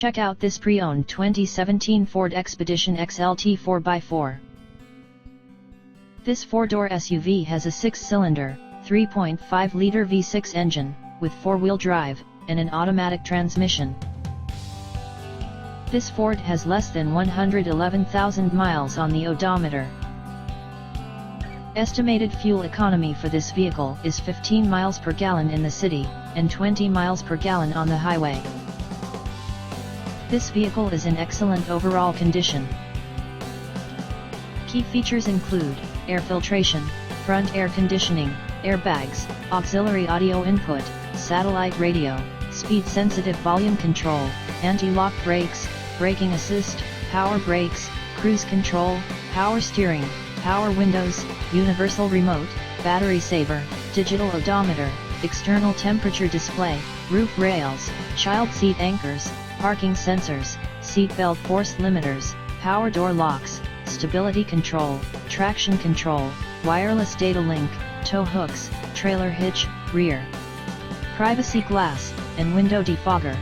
Check out this pre-owned 2017 Ford Expedition XLT 4x4. This 4-door SUV has a 6-cylinder, 3.5-liter V6 engine, with 4-wheel drive, and an automatic transmission. This Ford has less than 111,000 miles on the odometer. Estimated fuel economy for this vehicle is 15 miles per gallon in the city, and 20 miles per gallon on the highway. This vehicle is in excellent overall condition. Key features include air filtration, front air conditioning, airbags, auxiliary audio input, satellite radio, speed-sensitive volume control, anti-lock brakes, braking assist, power brakes, cruise control, power steering, power windows, universal remote, battery saver, digital odometer, external temperature display, roof rails, child seat anchors, parking sensors, seat belt force limiters, power door locks, stability control, traction control, wireless data link, tow hooks, trailer hitch, rear privacy glass, and window defogger.